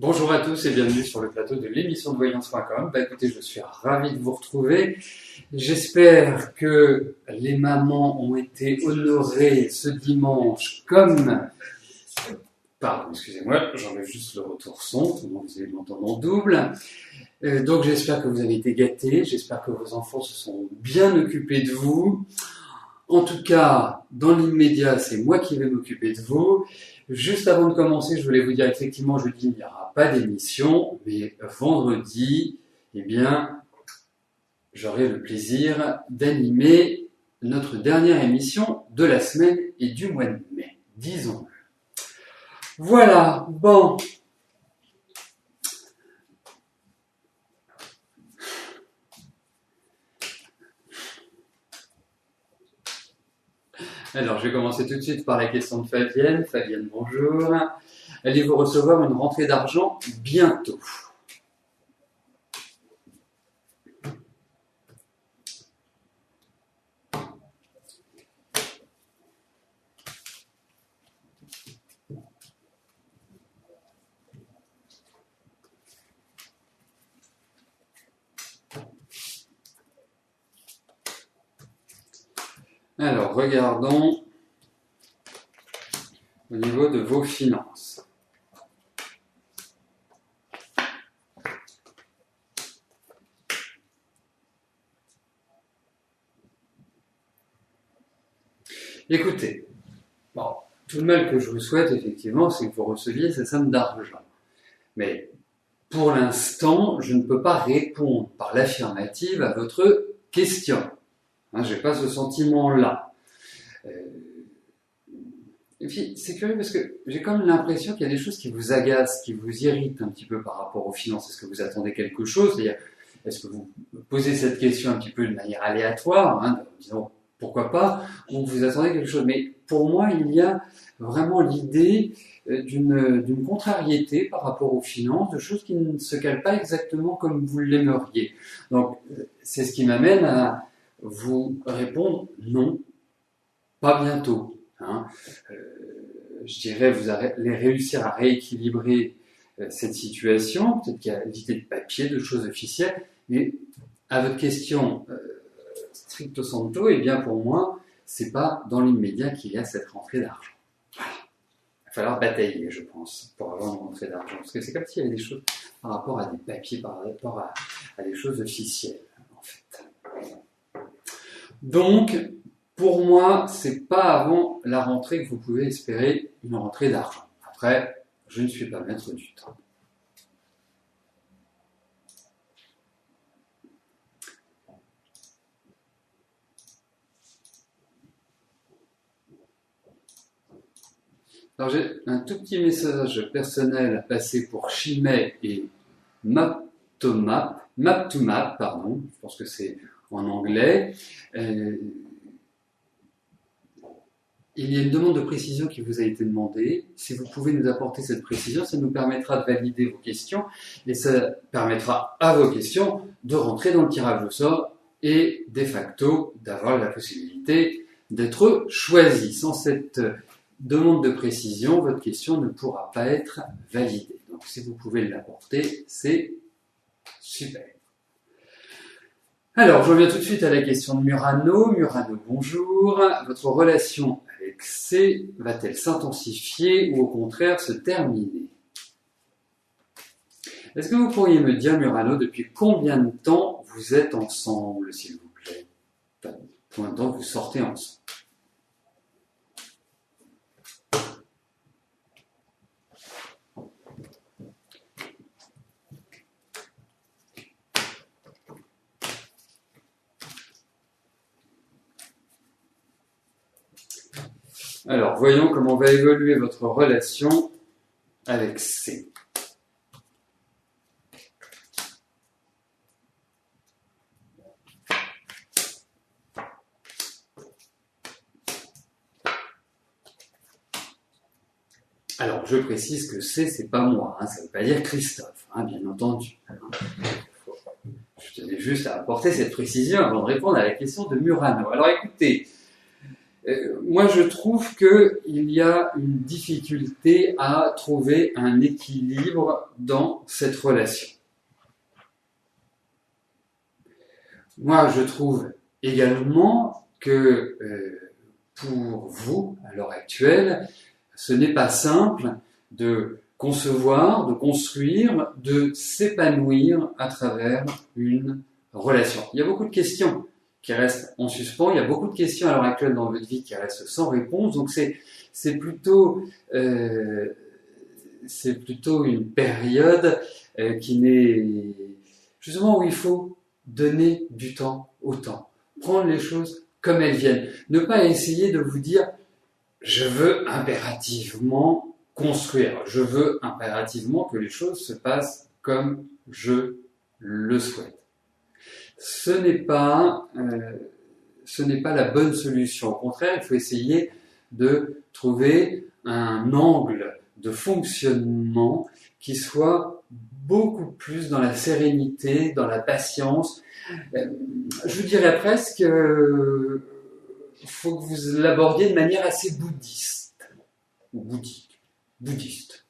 Bonjour à tous et bienvenue sur le plateau de l'émission de voyance.com. Écoutez, je suis ravi de vous retrouver. J'espère que les mamans ont été honorées ce dimanche Pardon, excusez-moi, j'enlève juste le retour son, sinon vous allez m'entendre en double. Donc j'espère que vous avez été gâtés, j'espère que vos enfants se sont bien occupés de vous. En tout cas, dans l'immédiat, c'est moi qui vais m'occuper de vous. Juste avant de commencer, je voulais vous dire effectivement, jeudi, il n'y aura pas d'émission, mais vendredi, j'aurai le plaisir d'animer notre dernière émission de la semaine et du mois de mai, disons-le. Voilà, bon. Alors, je vais commencer tout de suite par la question de Fabienne. Fabienne, bonjour. Allez-vous recevoir une rentrée d'argent bientôt ? Alors, regardons au niveau de vos finances. Écoutez, bon, tout le mal que je vous souhaite, effectivement, c'est que vous receviez ces sommes d'argent. Mais pour l'instant, je ne peux pas répondre par l'affirmative à votre question. Je n'ai pas ce sentiment-là. Et puis, c'est curieux parce que j'ai quand même l'impression qu'il y a des choses qui vous agacent, qui vous irritent un petit peu par rapport aux finances. Est-ce que vous attendez quelque chose ? C'est-à-dire, est-ce que vous posez cette question un petit peu de manière aléatoire, en disant pourquoi pas, ou vous attendez quelque chose ? Mais pour moi, il y a vraiment l'idée d'une contrariété par rapport aux finances, de choses qui ne se calent pas exactement comme vous l'aimeriez. Donc, c'est ce qui m'amène à vous répondre non, pas bientôt. Je dirais, vous allez réussir à rééquilibrer cette situation, peut-être qu'il y a l'idée de papier, de choses officielles, mais à votre question stricto sensu, eh bien pour moi, c'est pas dans l'immédiat qu'il y a cette rentrée d'argent. Voilà. Il va falloir batailler, je pense, pour avoir une rentrée d'argent, parce que c'est comme s'il y avait des choses par rapport à des papiers, par rapport à des choses officielles, en fait. Donc, pour moi, c'est pas avant la rentrée que vous pouvez espérer une rentrée d'argent. Après, je ne suis pas maître du temps. Alors, j'ai un tout petit message personnel à passer pour Chimay et Map2Map, pardon, je pense que c'est en anglais. Il y a une demande de précision qui vous a été demandée. Si vous pouvez nous apporter cette précision, ça nous permettra de valider vos questions et ça permettra à vos questions de rentrer dans le tirage au sort et de facto d'avoir la possibilité d'être choisi. Sans cette demande de précision, votre question ne pourra pas être validée. Donc si vous pouvez l'apporter, c'est super. Alors, je reviens tout de suite à la question de Murano. Murano, bonjour. Votre relation avec C va-t-elle s'intensifier ou au contraire se terminer ? Est-ce que vous pourriez me dire, Murano, depuis combien de temps vous êtes ensemble, s'il vous plaît ? Enfin, combien de temps vous sortez ensemble ? Alors, voyons comment va évoluer votre relation avec C. Alors, je précise que C, c'est pas moi, ça ne veut pas dire Christophe, bien entendu. Je tenais juste à apporter cette précision avant de répondre à la question de Murano. Alors, écoutez, Moi, je trouve qu'il y a une difficulté à trouver un équilibre dans cette relation. Moi, je trouve également que pour vous, à l'heure actuelle, ce n'est pas simple de concevoir, de construire, de s'épanouir à travers une relation. Il y a beaucoup de questions qui restent en suspens, il y a beaucoup de questions à l'heure actuelle dans votre vie qui restent sans réponse, donc c'est plutôt une période qui n'est justement où il faut donner du temps au temps, prendre les choses comme elles viennent, ne pas essayer de vous dire je veux impérativement construire, je veux impérativement que les choses se passent comme je le souhaite. Ce n'est pas la bonne solution. Au contraire, il faut essayer de trouver un angle de fonctionnement qui soit beaucoup plus dans la sérénité, dans la patience. Je dirais presque faut que vous l'abordiez de manière assez bouddhiste, ou bouddhiste,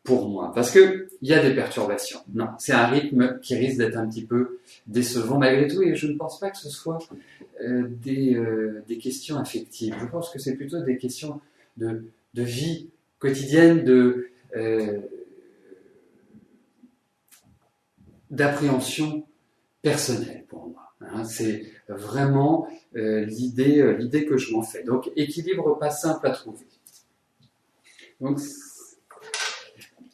pour moi, parce que il y a des perturbations. Non, c'est un rythme qui risque d'être un petit peu décevant malgré tout, et je ne pense pas que ce soit des questions affectives. Je pense que c'est plutôt des questions de vie quotidienne, d'appréhension personnelle pour moi. Hein, c'est vraiment l'idée que je m'en fais. Donc, équilibre pas simple à trouver. Donc,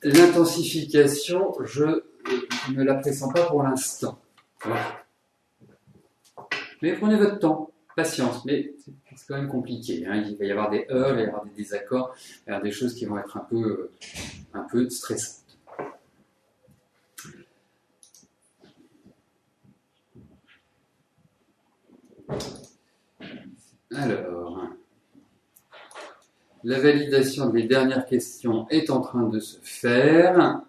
l'intensification, je ne la pressens pas pour l'instant. Voilà. Mais prenez votre temps, patience. Mais c'est quand même compliqué. Hein. Il va y avoir des heurts, il va y avoir des désaccords, il va y avoir des choses qui vont être un peu stressantes. Alors, la validation des dernières questions est en train de se faire.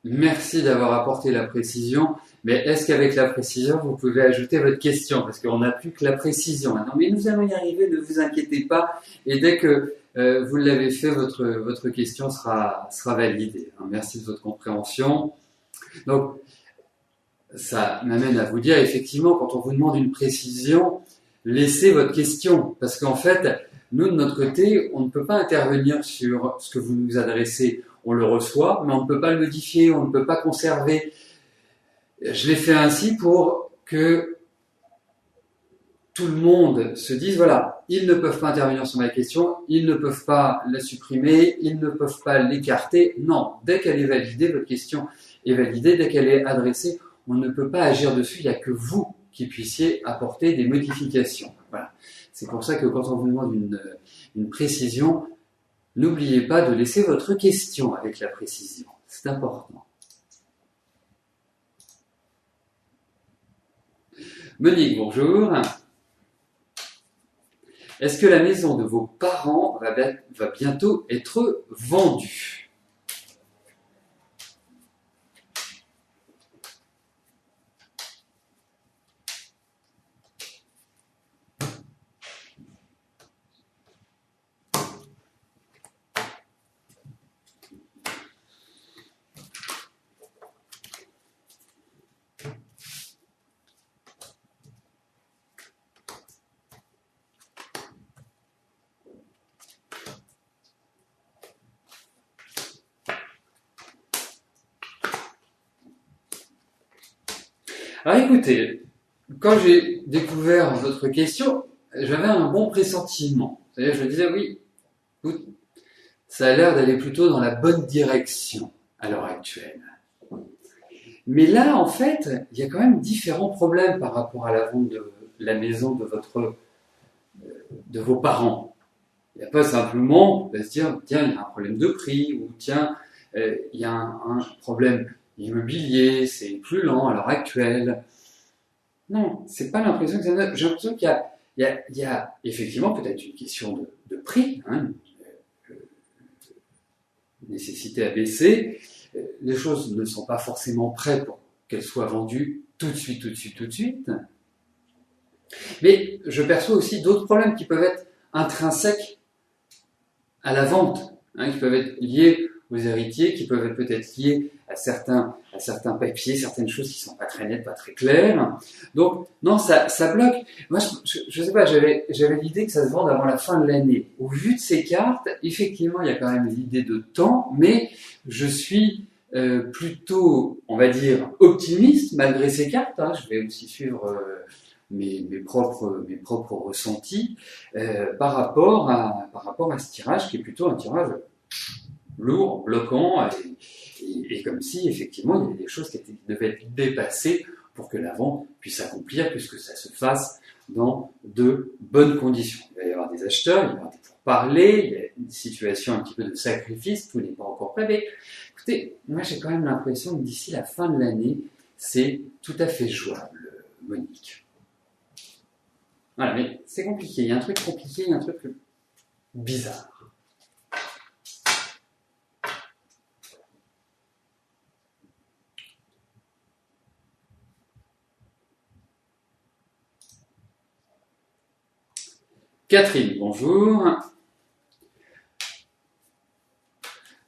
Merci d'avoir apporté la précision, mais est-ce qu'avec la précision, vous pouvez ajouter votre question? Parce qu'on n'a plus que la précision maintenant. Mais nous allons y arriver, ne vous inquiétez pas. Et dès que vous l'avez fait, votre question sera validée. Merci de votre compréhension. Donc, ça m'amène à vous dire, effectivement, quand on vous demande une précision, laissez votre question. Parce qu'en fait, nous, de notre côté, on ne peut pas intervenir sur ce que vous nous adressez. On le reçoit, mais on ne peut pas le modifier, on ne peut pas conserver. Je l'ai fait ainsi pour que tout le monde se dise, voilà, ils ne peuvent pas intervenir sur ma question, ils ne peuvent pas la supprimer, ils ne peuvent pas l'écarter. Non, dès qu'elle est validée, votre question est validée, dès qu'elle est adressée, on ne peut pas agir dessus, il n'y a que vous qui puissiez apporter des modifications. Voilà. C'est pour ça que quand on vous demande une précision, n'oubliez pas de laisser votre question avec la précision. C'est important. Monique, bonjour. Est-ce que la maison de vos parents va bientôt être vendue ? Alors écoutez, quand j'ai découvert votre question, j'avais un bon pressentiment. C'est-à-dire, je me disais, oui, écoute, ça a l'air d'aller plutôt dans la bonne direction à l'heure actuelle. Mais là, en fait, il y a quand même différents problèmes par rapport à la vente de la maison de vos parents. Il n'y a pas simplement de se dire, tiens, il y a un problème de prix, ou tiens, il y a un problème immobilier, c'est plus lent à l'heure actuelle. Non, c'est pas l'impression que ça donne. J'ai l'impression qu'il il y a effectivement peut-être une question de prix, hein, nécessité à baisser. Les choses ne sont pas forcément prêtes pour qu'elles soient vendues tout de suite, tout de suite, tout de suite. Mais je perçois aussi d'autres problèmes qui peuvent être intrinsèques à la vente, hein, qui peuvent être liés aux héritiers, qui peuvent être peut-être liés à certains papiers, certaines choses qui sont pas très nettes, pas très claires. Donc, non, ça bloque. Moi, je sais pas, j'avais l'idée que ça se vende avant la fin de l'année. Au vu de ces cartes, effectivement, il y a quand même l'idée de temps, mais je suis plutôt, on va dire, optimiste malgré ces cartes. Hein. Je vais aussi suivre mes propres ressentis par rapport à ce tirage qui est plutôt un tirage lourd, bloquant, et comme si effectivement il y avait des choses qui devaient être dépassées pour que la vente puisse s'accomplir, puisque ça se fasse dans de bonnes conditions. Il va y avoir des acheteurs, il va y avoir des pourparlers, il y a une situation un petit peu de sacrifice, tout n'est pas encore prêt, mais écoutez, moi j'ai quand même l'impression que d'ici la fin de l'année, c'est tout à fait jouable, Monique. Voilà, mais c'est compliqué, il y a un truc compliqué, il y a un truc bizarre. Catherine, bonjour.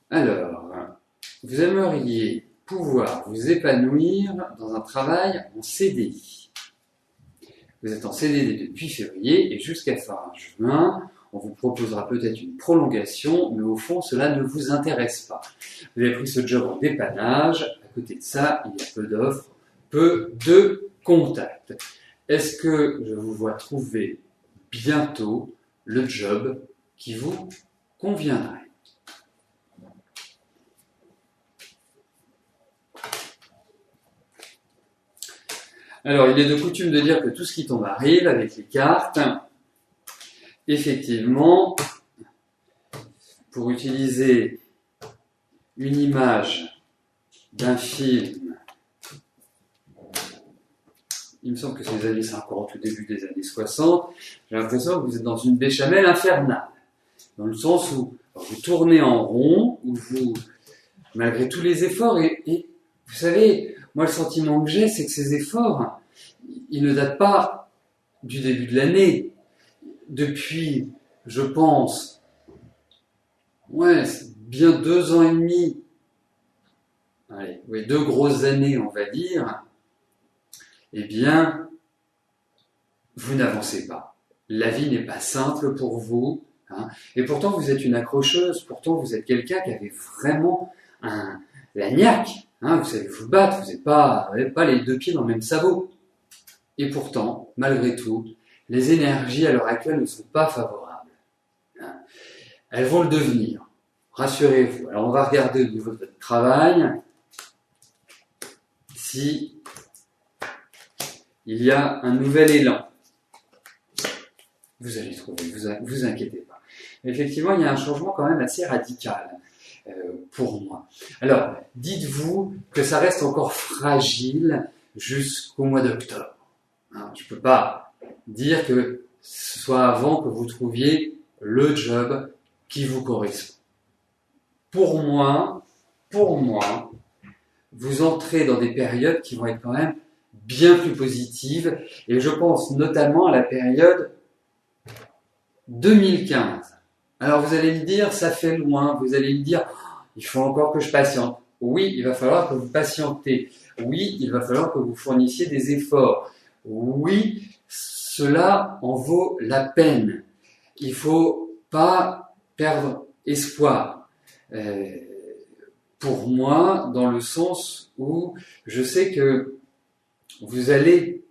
Alors, vous aimeriez pouvoir vous épanouir dans un travail en CDI. Vous êtes en CDD depuis février et jusqu'à fin juin, on vous proposera peut-être une prolongation, mais au fond, cela ne vous intéresse pas. Vous avez pris ce job en dépannage, à côté de ça, il y a peu d'offres, peu de contacts. Est-ce que je vous vois trouver bientôt le job qui vous conviendrait? Alors, il est de coutume de dire que tout ce qui tombe arrive avec les cartes. Effectivement, pour utiliser une image d'un film, il me semble que c'est les années 50, au début des années 60, j'ai l'impression que vous êtes dans une béchamel infernale. Dans le sens où vous tournez en rond, où vous, malgré tous les efforts, et vous savez, moi le sentiment que j'ai, c'est que ces efforts, ils ne datent pas du début de l'année. Depuis, je pense, bien 2 ans et demi, allez, 2 grosses années, on va dire, eh bien, vous n'avancez pas. La vie n'est pas simple pour vous, hein, et pourtant vous êtes une accrocheuse, pourtant vous êtes quelqu'un qui avait vraiment la niaque, hein, vous savez vous battre, vous n'avez pas les 2 pieds dans le même sabot. Et pourtant, malgré tout, les énergies à l'heure actuelle ne sont pas favorables. Hein. Elles vont le devenir. Rassurez-vous. Alors on va regarder au niveau de votre travail si il y a un nouvel élan. Vous allez trouver, vous inquiétez pas. Effectivement, il y a un changement quand même assez radical pour moi. Alors, dites-vous que ça reste encore fragile jusqu'au mois d'octobre. Hein, je ne peux pas dire que ce soit avant que vous trouviez le job qui vous correspond. Pour moi, vous entrez dans des périodes qui vont être quand même bien plus positives, et je pense notamment à la période 2015. Alors vous allez me dire, ça fait loin, vous allez me dire, il faut encore que je patiente. Oui, il va falloir que vous patientez. Oui, il va falloir que vous fournissiez des efforts. Oui, cela en vaut la peine. Il faut pas perdre espoir. Pour moi, dans le sens où je sais que vous allez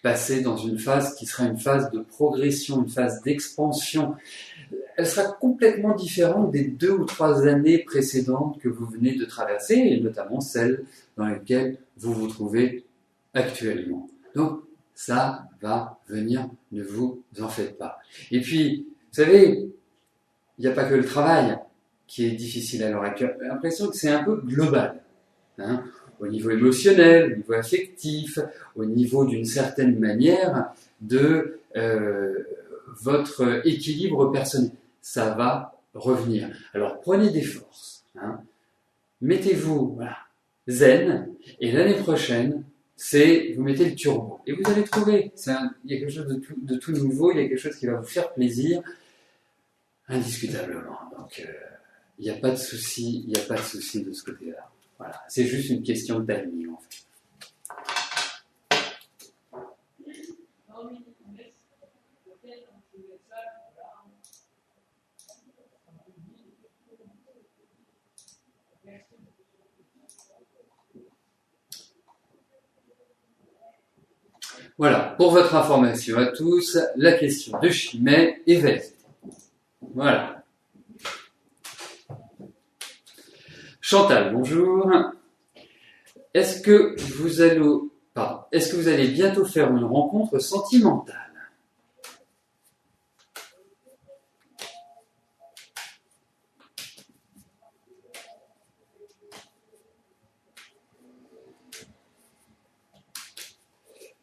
passer dans une phase qui sera une phase de progression, une phase d'expansion. Elle sera complètement différente des 2 ou 3 années précédentes que vous venez de traverser, et notamment celles dans lesquelles vous vous trouvez actuellement. Donc, ça va venir, ne vous en faites pas. Et puis, vous savez, il n'y a pas que le travail qui est difficile à l'heure actuelle. J'ai l'impression que c'est un peu global. Au niveau émotionnel, au niveau affectif, au niveau d'une certaine manière de votre équilibre personnel. Ça va revenir. Alors prenez des forces, hein. Mettez-vous voilà, zen, et l'année prochaine, vous mettez le turbo. Et vous allez trouver, il y a quelque chose de tout nouveau, il y a quelque chose qui va vous faire plaisir, indiscutablement. Donc, il n'y a pas de souci, il n'y a pas de souci de ce côté-là. Voilà, c'est juste une question de timing, en fait. Voilà, pour votre information à tous, la question de Chimay est valide. Voilà. Chantal, bonjour. Est-ce que vous allez bientôt faire une rencontre sentimentale?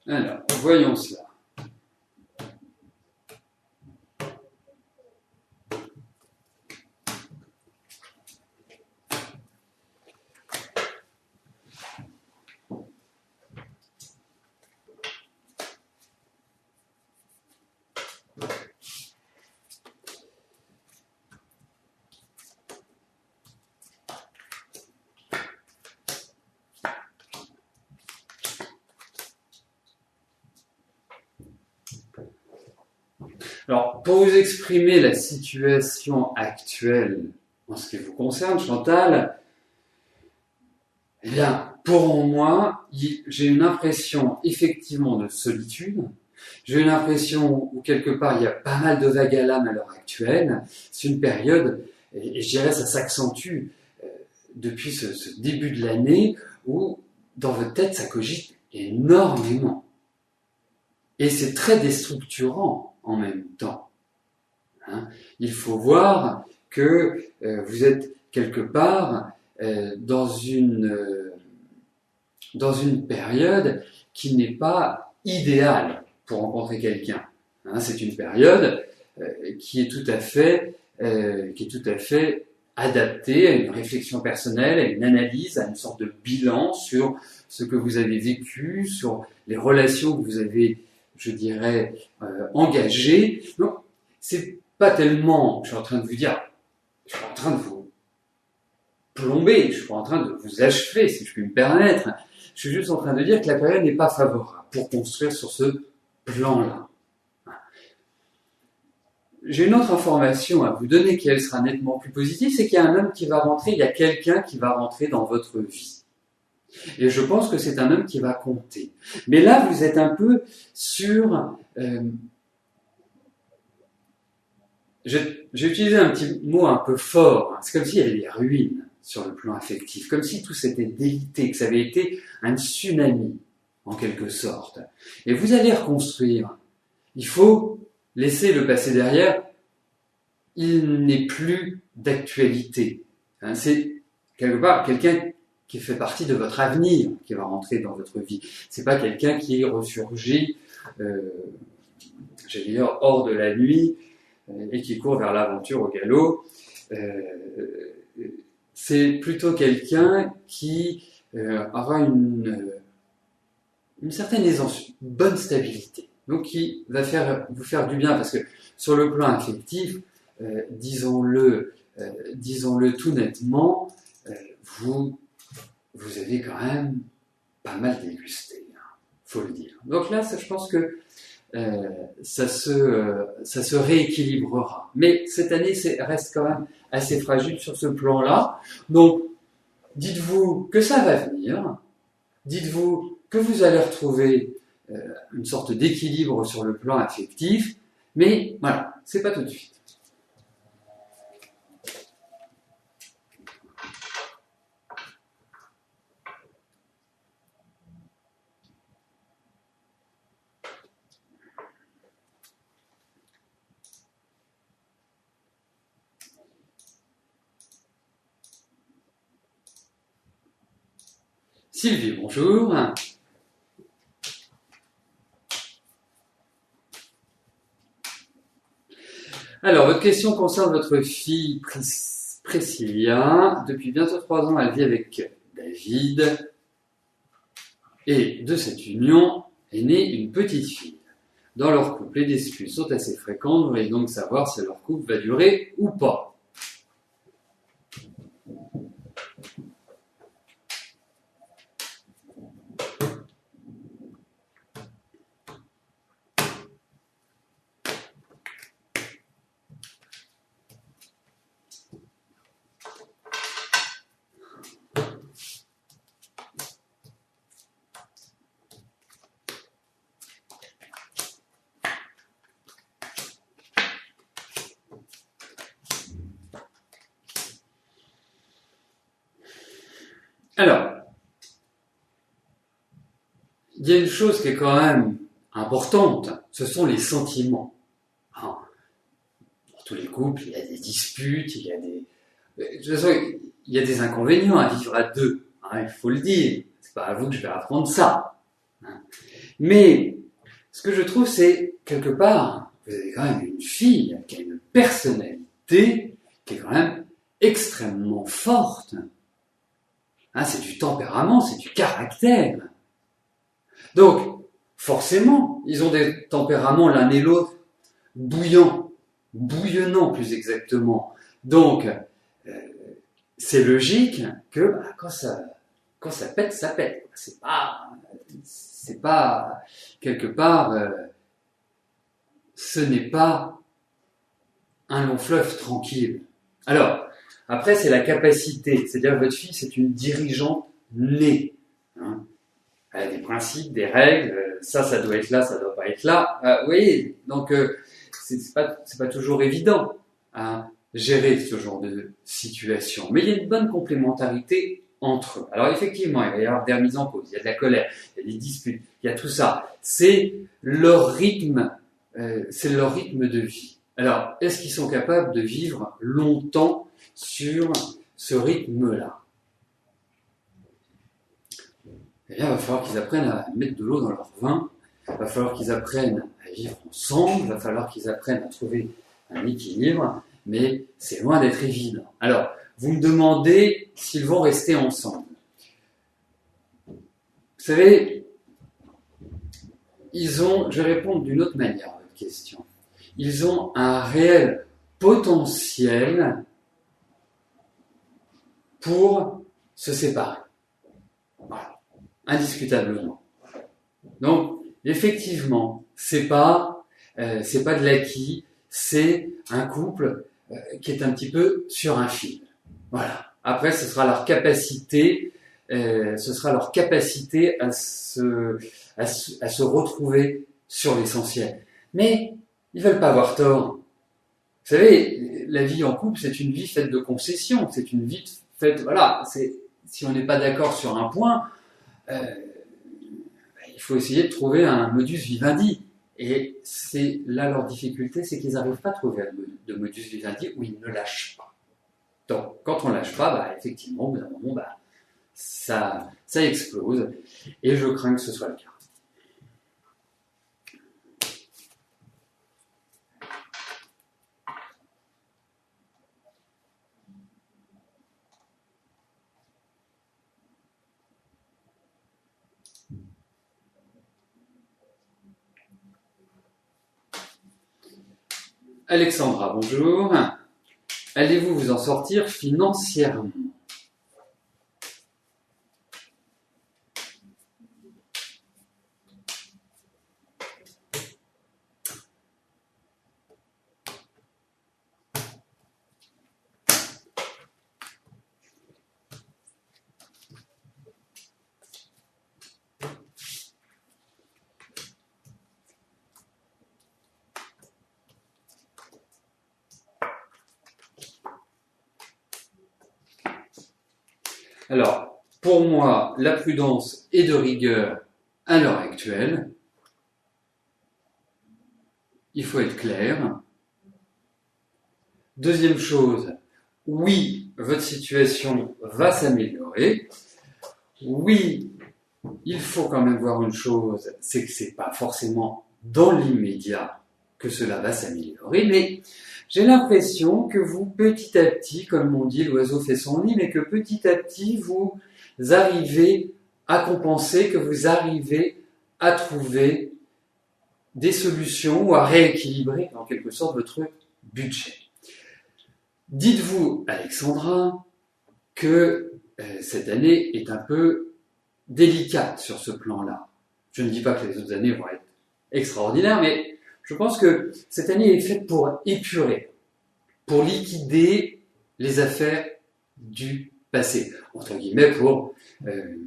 Alors, voyons cela. Alors, pour vous exprimer la situation actuelle en ce qui vous concerne, Chantal, eh bien, pour moi, j'ai une impression effectivement de solitude. J'ai une impression où quelque part il y a pas mal de vagues à l'âme à l'heure actuelle. C'est une période, et je dirais ça s'accentue depuis ce début de l'année, où dans votre tête ça cogite énormément. Et c'est très déstructurant en même temps. Hein. Il faut voir que vous êtes quelque part dans une période qui n'est pas idéale pour rencontrer quelqu'un. Hein, c'est une période qui est tout à fait adaptée à une réflexion personnelle, à une analyse, à une sorte de bilan sur ce que vous avez vécu, sur les relations que vous avez, je dirais, engagées. Donc, c'est pas tellement, je suis en train de vous dire, je suis en train de vous plomber, je suis pas en train de vous achever, si je puis me permettre. Je suis juste en train de dire que la période n'est pas favorable pour construire sur ce plan-là. J'ai une autre information à vous donner qui, elle, sera nettement plus positive, c'est qu'il y a un homme qui va rentrer, il y a quelqu'un qui va rentrer dans votre vie. Et je pense que c'est un homme qui va compter. Mais là, vous êtes un peu sur... j'ai utilisé un petit mot un peu fort. Hein. C'est comme s'il y avait des ruines sur le plan affectif, comme si tout s'était délité, que ça avait été un tsunami, en quelque sorte. Et vous allez reconstruire. Il faut laisser le passé derrière. Il n'est plus d'actualité. Hein, c'est quelque part quelqu'un qui fait partie de votre avenir, qui va rentrer dans votre vie. C'est pas quelqu'un qui est ressurgi, j'allais dire, hors de la nuit, et qui court vers l'aventure au galop. C'est plutôt quelqu'un qui aura une certaine aisance, une bonne stabilité. Donc qui va vous faire du bien, parce que sur le plan affectif, disons-le tout nettement, vous avez quand même pas mal dégusté, hein, faut le dire. Donc là, je pense que ça se rééquilibrera. Mais cette année reste quand même assez fragile sur ce plan-là. Donc, dites-vous que ça va venir. Dites-vous que vous allez retrouver une sorte d'équilibre sur le plan affectif. Mais voilà, c'est pas tout de suite. Sylvie, bonjour. Notre question concerne votre fille Priscilla. Depuis bientôt 3 ans, elle vit avec David. Et de cette union est née une petite fille. Dans leur couple, les disputes sont assez fréquentes. Vous voulez donc savoir si leur couple va durer ou pas. Alors, il y a une chose qui est quand même importante, ce sont les sentiments. Dans tous les couples, il y a des disputes, il y a des... De toute façon, il y a des inconvénients à vivre à deux, il faut le dire. C'est pas à vous que je vais apprendre ça. Mais, ce que je trouve, c'est, quelque part, vous avez quand même une fille qui a une personnalité qui est quand même extrêmement forte. C'est du tempérament, c'est du caractère. Donc, forcément, ils ont des tempéraments l'un et l'autre bouillants, bouillonnants plus exactement. Donc, c'est logique que quand ça pète, ça pète. C'est pas quelque part, ce n'est pas un long fleuve tranquille. Alors, après, c'est la capacité. C'est-à-dire, votre fille, c'est une dirigeante née. Elle a des principes, des règles. Ça doit être là, ça doit pas être là. Oui, donc c'est pas toujours évident à gérer ce genre de situation. Mais il y a une bonne complémentarité entre eux. Alors effectivement, il va y avoir des remises en cause, il y a de la colère, il y a des disputes, il y a tout ça. C'est leur rythme de vie. Alors, est-ce qu'ils sont capables de vivre longtemps sur ce rythme-là? Eh bien, il va falloir qu'ils apprennent à mettre de l'eau dans leur vin, il va falloir qu'ils apprennent à vivre ensemble, il va falloir qu'ils apprennent à trouver un équilibre, mais c'est loin d'être évident. Alors, vous me demandez s'ils vont rester ensemble. Vous savez, je vais répondre d'une autre manière à votre question. Ils ont un réel potentiel pour se séparer. Voilà. Indiscutablement. Donc, effectivement, c'est pas de l'acquis, c'est un couple qui est un petit peu sur un fil. Voilà. Après, ce sera leur capacité à se retrouver sur l'essentiel. Mais ils veulent pas avoir tort. Vous savez, la vie en couple, c'est une vie faite de concessions, c'est une vie faite, voilà, si on n'est pas d'accord sur un point, il faut essayer de trouver un modus vivendi. Et c'est là leur difficulté, c'est qu'ils n'arrivent pas à trouver de modus vivendi où ils ne lâchent pas. Donc, quand on lâche pas, effectivement, au bout d'un moment, ça explose. Et je crains que ce soit le cas. Alexandra, bonjour. Allez-vous vous en sortir financièrement? Alors, pour moi, la prudence est de rigueur à l'heure actuelle. Il faut être clair. Deuxième chose, oui, votre situation va s'améliorer. Oui, il faut quand même voir une chose, c'est que c'est pas forcément dans l'immédiat que cela va s'améliorer, mais J'ai l'impression que vous, petit à petit, comme on dit, l'oiseau fait son nid, mais que petit à petit, vous arrivez à compenser, que vous arrivez à trouver des solutions ou à rééquilibrer en quelque sorte votre budget. Dites-vous, Alexandra, que cette année est un peu délicate sur ce plan-là. Je ne dis pas que les autres années vont être extraordinaires, mais je pense que cette année est faite pour épurer, pour liquider les affaires du passé. Entre guillemets, pour, je vais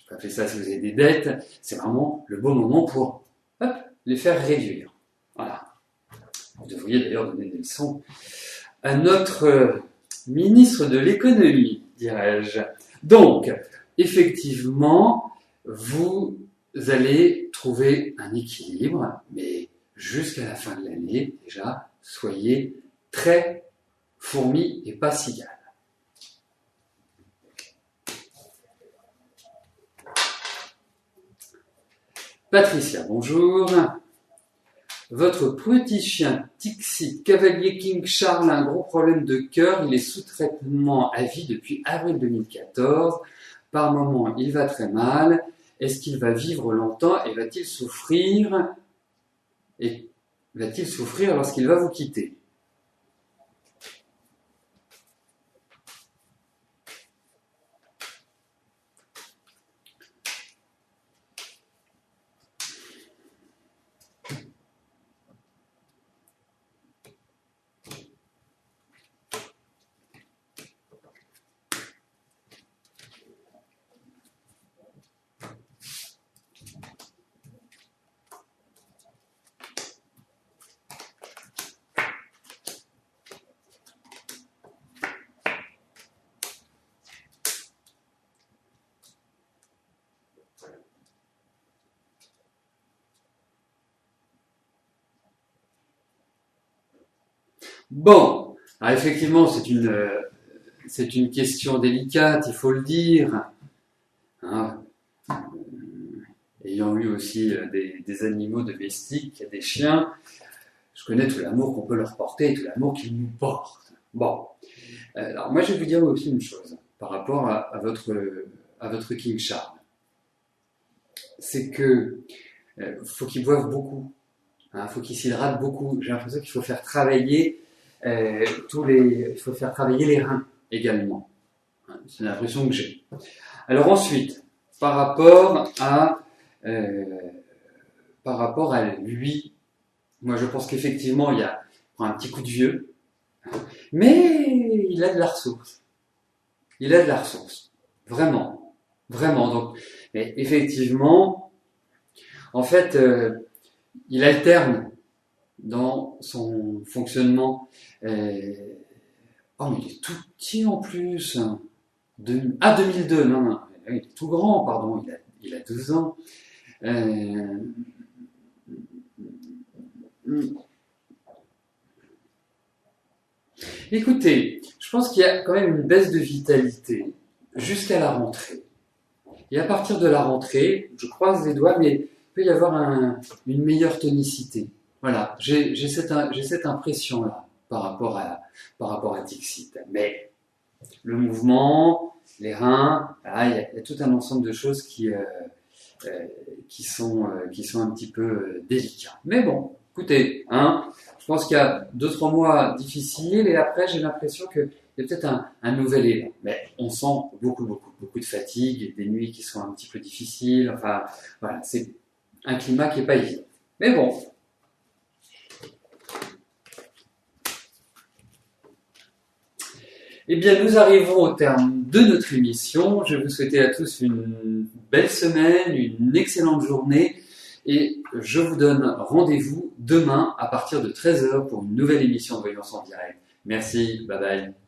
appeler ça si vous avez des dettes, c'est vraiment le bon moment pour les faire réduire. Voilà. Vous devriez d'ailleurs donner des leçons à notre ministre de l'économie, dirais-je. Donc, effectivement, vous allez trouver un équilibre, mais jusqu'à la fin de l'année, déjà, soyez très fourmi et pas cigale. Patricia, bonjour. Votre petit chien Tixit, cavalier King Charles, a un gros problème de cœur. Il est sous traitement à vie depuis avril 2014. Par moments, il va très mal. Est-ce qu'il va vivre longtemps et va-t-il souffrir lorsqu'il va vous quitter? Bon, alors effectivement, c'est une question délicate, il faut le dire. Hein. Ayant eu aussi des animaux domestiques, des chiens, je connais tout l'amour qu'on peut leur porter et tout l'amour qu'ils nous portent. Bon, alors moi je vais vous dire aussi une chose par rapport à votre King Charles. C'est que faut qu'il boive beaucoup, hein, faut qu'il s'hydrate beaucoup. J'ai l'impression qu'il faut faire travailler il faut faire travailler les reins également. C'est l'impression que j'ai. Alors ensuite, par rapport à lui, moi je pense qu'effectivement il prend un petit coup de vieux, mais il a de la ressource. Il a de la ressource. Vraiment. Vraiment. Donc, mais effectivement, en fait, il alterne dans son fonctionnement. Oh, mais il est tout petit en plus. 2002, non, il est tout grand, pardon, il a 12 ans. Écoutez, je pense qu'il y a quand même une baisse de vitalité jusqu'à la rentrée. Et à partir de la rentrée, je croise les doigts, mais il peut y avoir une meilleure tonicité. Voilà, j'ai cette impression-là par rapport à Dixit. Mais le mouvement, les reins, il y a tout un ensemble de choses qui sont un petit peu délicats. Mais bon, écoutez, hein, je pense qu'il y a 2-3 mois difficiles et après j'ai l'impression qu'il y a peut-être un nouvel élan. Mais on sent beaucoup de fatigue, des nuits qui sont un petit peu difficiles. Enfin, voilà, c'est un climat qui n'est pas évident. Mais bon. Eh bien, nous arrivons au terme de notre émission. Je vais vous souhaiter à tous une belle semaine, une excellente journée et je vous donne rendez-vous demain à partir de 13h pour une nouvelle émission de Voyance en direct. Merci, bye bye.